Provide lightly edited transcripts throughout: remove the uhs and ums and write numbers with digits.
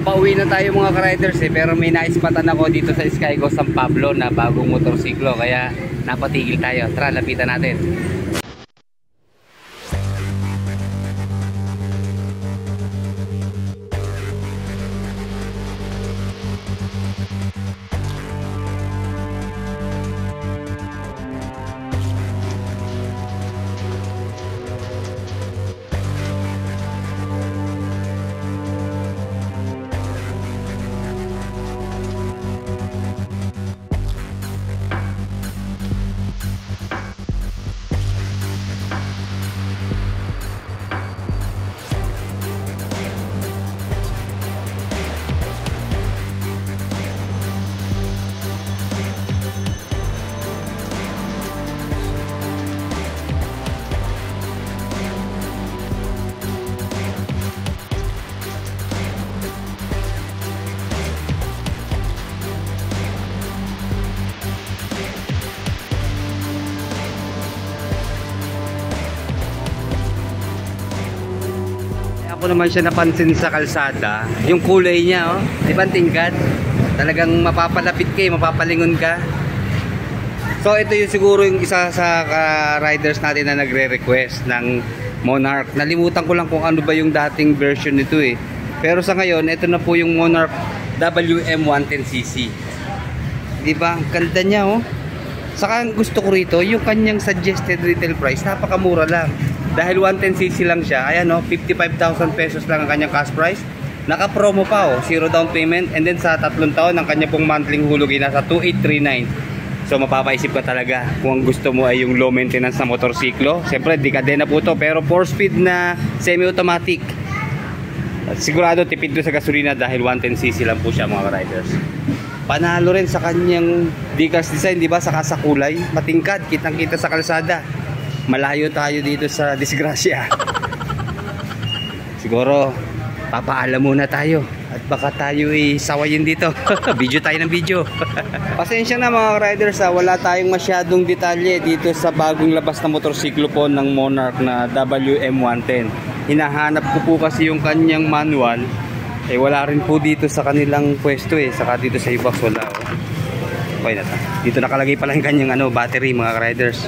Pauwi na tayo mga ka-riders pero may naispatan ako dito sa Skygo San Pablo na bagong motorsiklo kaya napatigil tayo. Tara, lapitan natin. Ako naman siya napansin sa kalsada, yung kulay niya, oh, di ba tingkad? Talagang mapapalapit ka, mapapalingon ka. So ito yung siguro yung isa sa riders natin na nagre-request ng Monarch. Nalimutan ko lang kung ano ba yung dating version nito eh. Pero sa ngayon, ito na po yung Monarch WM110cc. Di ba? Ang ganda niya, oh. Saka ang gusto ko rito, yung kanyang suggested retail price, napakamura lang. Dahil 110cc lang siya, ayan o, 55,000 pesos lang ang kanyang cash price. Naka-promo pa o, 0 down payment. And then sa 3 taon, ang kanya pong monthly hulog ay nasa 2,839. So mapapaisip ka talaga kung ang gusto mo ay yung low maintenance na motorsiklo. Siyempre, di kadena po to, pero 4-speed na semi-automatic. Sigurado tipid to sa gasolina dahil 110cc lang po siya mga riders. Panalo rin sa kanyang decals design, di ba? Saka sa kulay, matingkad, kitang-kita sa kalsada. Malayo tayo dito sa disgrasya. Siguro papaalam muna tayo at baka tayo sawayin dito. Video tayo ng video. Pasensya na mga riders, wala tayong masyadong detalye dito sa bagong labas na motorsiklo po ng Monarch na WM110. Hinahanap ko po kasi yung kanyang manual. Wala rin po dito sa kanilang pwesto saka dito sa ibox wala. Okay na ta. Dito nakalagay pala yung kanyang battery mga riders.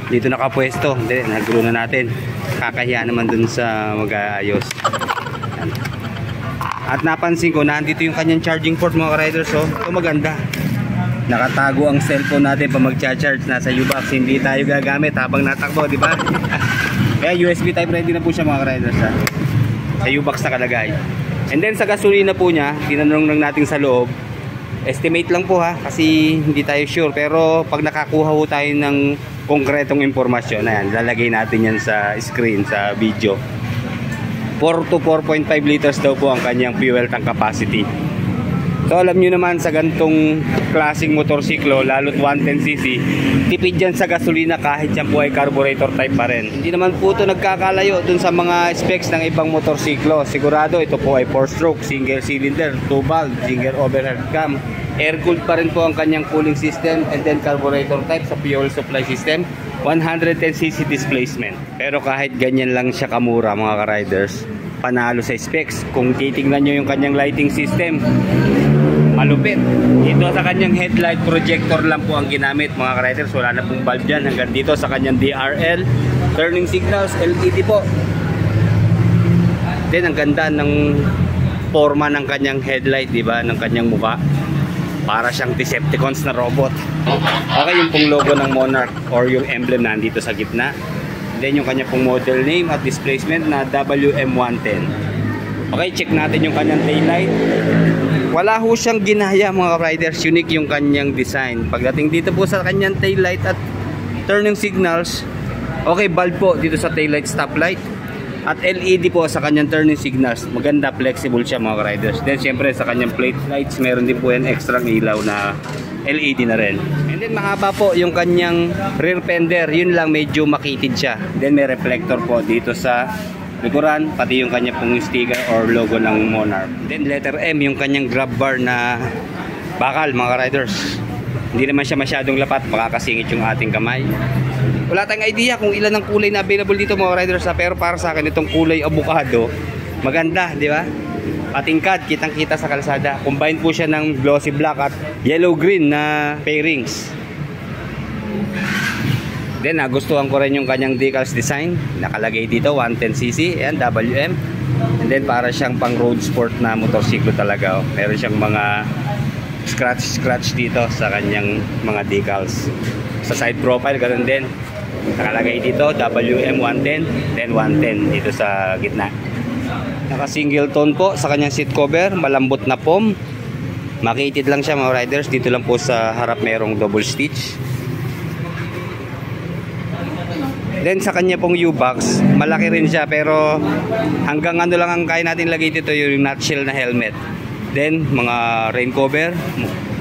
Dito nakapwesto. Hindi, nagulo na natin. Kakahiya naman dun sa mag-aayos. At napansin ko, nandito yung kanyang charging port mga riders. Ito maganda. Nakatago ang cellphone natin pa mag-charge. Nasa U-box. Hindi tayo gagamit habang natakbo, di ba? Kaya USB type ready na po siya mga riders. Sa U-box nakalagay. And then sa gasolina po niya, tinanong lang natin sa loob. Estimate lang po kasi hindi tayo sure. Pero pag nakakuha po tayo ng konkretong impormasyon, ayan, lalagay natin yan sa screen, sa video. 4 to 4.5 liters daw po ang kanyang fuel tank capacity. So alam nyo naman sa gantong klaseng motorsiklo, lalo't 110cc, tipid yan sa gasolina kahit yan po ay carburetor type pa rin. Hindi naman po ito nagkakalayo dun sa mga specs ng ibang motorsiklo. Sigurado ito po ay 4-stroke, single cylinder, 2-valve, single overhead cam. Air-cooled pa rin po ang kanyang cooling system and then carburetor type sa fuel supply system. 110cc displacement. Pero kahit ganyan lang siya kamura mga ka-riders, panalo sa specs. Kung titingnan nyo yung kanyang lighting system, malupit. Ito sa kanyang headlight projector lang po ang ginamit mga ka-riders. Wala na pong bulb dyan. Hanggang dito sa kanyang DRL. Turning signals, LED po. Then ang ganda ng forma ng kanyang headlight, diba? Ng kanyang mukha. Para siyang Decepticons na robot. Okay, yung pong logo ng Monarch or yung emblem nandito sa gitna. Then yung kanya pong model name at displacement na WM110. Okay, check natin yung kanyang taillight. Wala ho siyang ginaya mga riders. Unique yung kanyang design. Pagdating dito po sa kanyang taillight at turning signals, okay, bulb po dito sa taillight stoplight. At LED po sa kanyang turning signals. Maganda, flexible siya mga riders. Then syempre sa kanyang plate lights, meron din po yan extra ilaw na LED na rin. And then mahaba po yung kanyang rear fender. Yun lang, medyo makitid siya. Then may reflector po dito sa likuran, pati yung kanya pong sticker or logo ng Monarch. Then letter M, yung kanyang grab bar na bakal mga riders. Hindi naman siya masyadong lapat, makakasingit yung ating kamay. Wala tayong idea kung ilan ang kulay na available dito mga riders, pero para sa akin itong kulay avocado maganda, di ba? patingkad, kitang-kita sa kalsada. Combine po siya ng glossy black at yellow-green na pairings. Then nagustuhan ko rin yung kanyang decals design. Nakalagay dito 110cc, ayan, WM. And then para siyang pang road sport na motorsiklo talaga. Oh. Meron siyang mga scratch dito sa kanyang mga decals. Sa side profile, ganoon din. Nakalagay dito WM 110, then 110 dito sa gitna. Naka single tone po sa kanyang seat cover, malambot na foam. Makitid lang siya mga riders. Dito lang po sa harap merong double stitch. Then sa kanya pong U-box, malaki rin siya pero hanggang ano lang ang kaya natin lagay dito, yung nutshell na helmet. Then mga rain cover,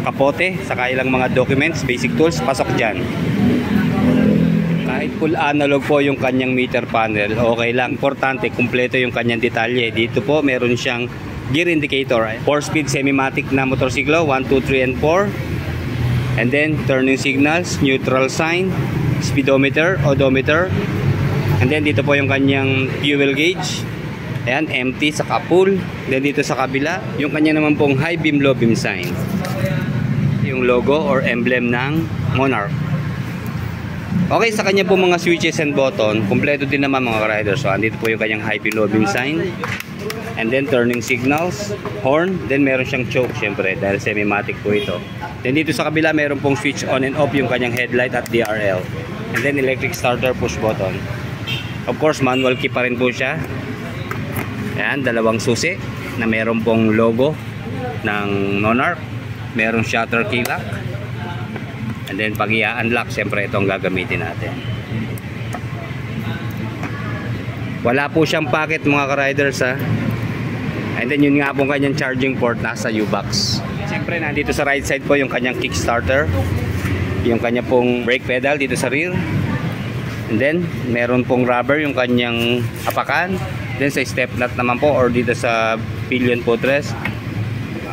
kapote, saka ilang mga documents, basic tools, pasok dyan. Kahit full analog po yung kanyang meter panel, okay lang. Importante, kumpleto yung kanyang detalye. Dito po meron siyang gear indicator, 4-speed semi-matic na motorsiklo, 1, 2, 3, and 4. And then turning signals, neutral sign, speedometer, odometer. And then dito po yung kanyang fuel gauge. Ayan, empty, saka full. Then dito sa kabila, yung kanya naman pong high beam, low beam sign. Yung logo or emblem ng Monarch. Okay, sa kanya po mga switches and button, kumpleto din naman mga riders. So andito po yung kanyang high beam, low beam sign. And then turning signals, horn, then meron siyang choke syempre dahil semi-matic po ito. Then dito sa kabila meron pong switch on and off yung kanyang headlight at DRL. And then electric starter push button. Of course manual key pa rin po siya. Ayan, dalawang susi na meron pong logo ng Monarch. Meron shutter key lock. And then pag i-unlock syempre itong gagamitin natin. Wala po siyang pocket mga ka-riders ha. And then yun nga po kanyang charging port nasa U-box. Siyempre nandito sa right side po yung kanyang kickstarter. Yung kanya pong brake pedal dito sa rear. And then meron pong rubber yung kanyang apakan. Then sa step nut naman po or dito sa pillion footrest,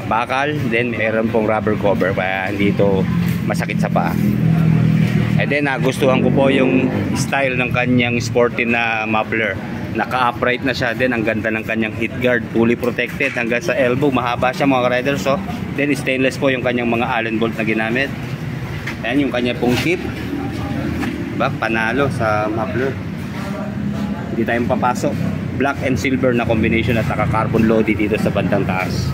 bakal. Then meron pong rubber cover kaya dito masakit sa paa. And then nagustuhan ko po yung style ng kanyang sporty na muffler. Naka-upright na siya. Then ang ganda ng kanyang heat guard, fully protected hanggang sa elbow, mahaba siya mga riders. So then stainless po yung kanyang mga Allen bolt na ginamit. Ayan yung kanya pong tip. Diba? Panalo sa muffler. Hindi tayong papasok. Black and silver na combination at naka-carbon loaded dito sa bandang taas.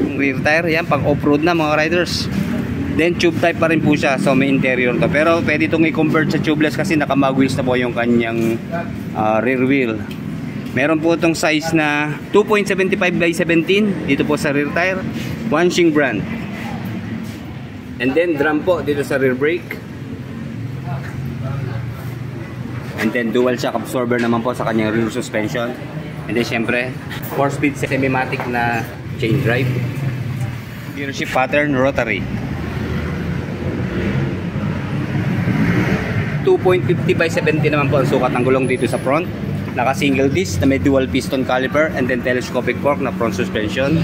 Yung rear tire, yan pang off-road na mga riders. Then tube type pa rin po siya, so may interior to. Pero pwede itong i-convert sa tubeless kasi naka-mag wheels na po yung kanyang rear wheel. Meron po itong size na 2.75 by 17 dito po sa rear tire. Wanshing brand. And then drum po dito sa rear brake. And then dual shock absorber naman po sa kanyang rear suspension. And then syempre 4-speed semi-matic na chain drive. Gear shift pattern rotary. 2.50 by 70 naman po ang sukat ng gulong dito sa front. Naka single disc na may dual piston caliper and then telescopic fork na front suspension.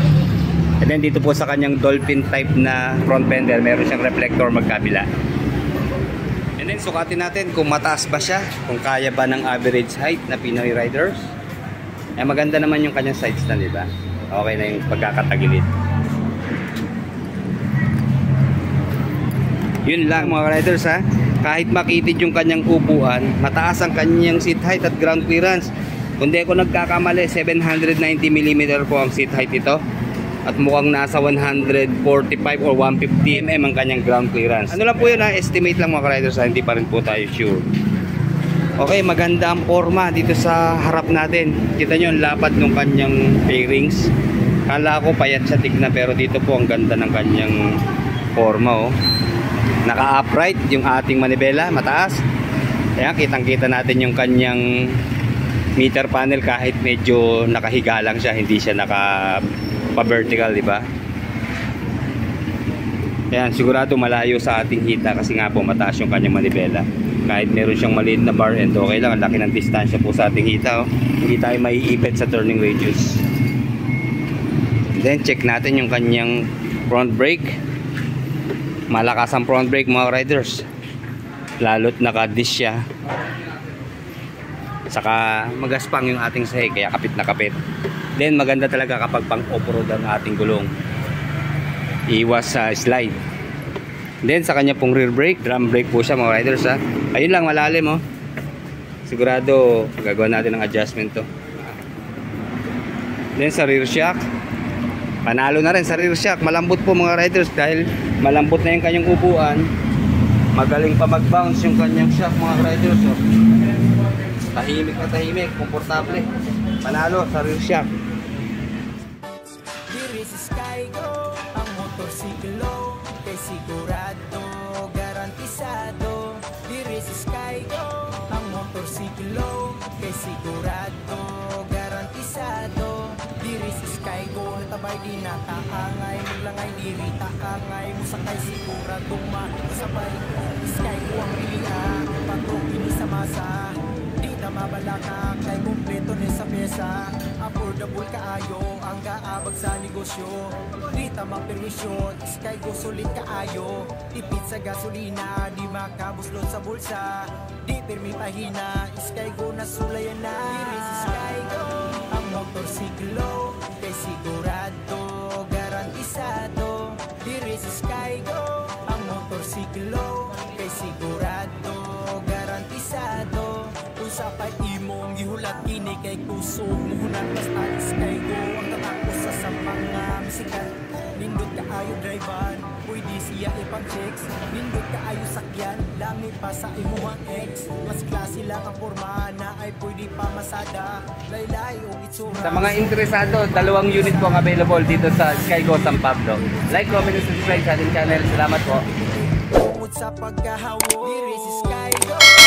And then dito po sa kanyang dolphin type na front fender, meron siyang reflector magkabila. And then sukatin natin kung mataas ba siya, kung kaya ba ng average height na Pinoy riders. Eh maganda naman yung kanyang side stand, diba? Okay na yung pagkakatagilid. Yun lang mga riders ha. Kahit makitid yung kanyang upuan, mataas ang kanyang seat height at ground clearance. Kung di ako nagkakamali, 790mm po ang seat height ito. At mukhang nasa 145 or 150 mm ang kanyang ground clearance. Ano lang po yun ha, estimate lang mga riders ha, hindi pa rin po tayo sure. Okay, maganda ang forma dito sa harap natin. Kita nyo ang lapad ng kanyang fairings. Kala ko payat siya tignan pero dito po ang ganda ng kanyang forma oh. Naka-upright yung ating manibela, mataas. Kaya kitang-kita natin yung kanyang meter panel kahit medyo nakahiga lang siya, hindi siya naka-vertical, di ba? Ayan, sigurado malayo sa ating hita kasi nga po mataas yung kanyang manibela. Kahit meron siyang maliit na bar end, okay lang, ang laki ng distansya po sa ating hita. Oh. Hindi tayo maiipit sa turning radius. Then check natin yung kanyang front brake. Malakas ang front brake mga riders, lalo't naka-disc siya. Saka magaspang yung ating sahig kaya kapit na kapit. Then maganda talaga kapag pang off-road ang ating gulong. Iwas sa slide. Then sa kanya pong rear brake, drum brake po siya mga riders ha. Ayun lang, malalim oh. Sigurado gagawa natin ng adjustment to. Then sa rear shock, panalo na rin sa rear shock. Malambot po mga riders dahil malambot na yung kanyang upuan. Magaling pa mag-bounce yung kanyang shock mga riders oh. Tahimik na tahimik, komportable. Panalo sa rear shock. Skygo, ang motorsiklo kay sigurado, garantisado. Diri sa Skygo, ang motorsiklo kay sigurado, garantisado. Diri sa Skygo, natabay di nataangay, maglangay diri taangay, musakay sigurado masabay. Skygo ang pilihan, patong ini sa masa. Di na mabalaka, kay kumpleto ni sa pesa. Affordable kaayo, ang gaabag sa negosyo. Di tamang perwisyon, Skygo sulit kaayo. Tipid sa gasolina, di makabuslot sa bulsa. Di permi pahina, Skygo na sulayan na. Diri si Skygo, ang motorsiklo kay sigurado, garantisado. Diri si Skygo, ang motorsiklo kay sigurado, garantisado. Sa pay imong gihulat kini kay kusog muhunan basta Skygo ang tatako sa mga musikan. Nindot kaayo driver, pwede siya ipang-checks. Nindot kaayo sakyan, lami pa sa imuhang ex. Mas klase lang ang forma na ay pwede pa masada. Laylay o itsura. Sa mga interesado, 2 unit po ang available dito sa Skygo San Pablo. Like, comment, and subscribe sa ating channel. Salamat po. Sa pagkahawo, diri si Skygo.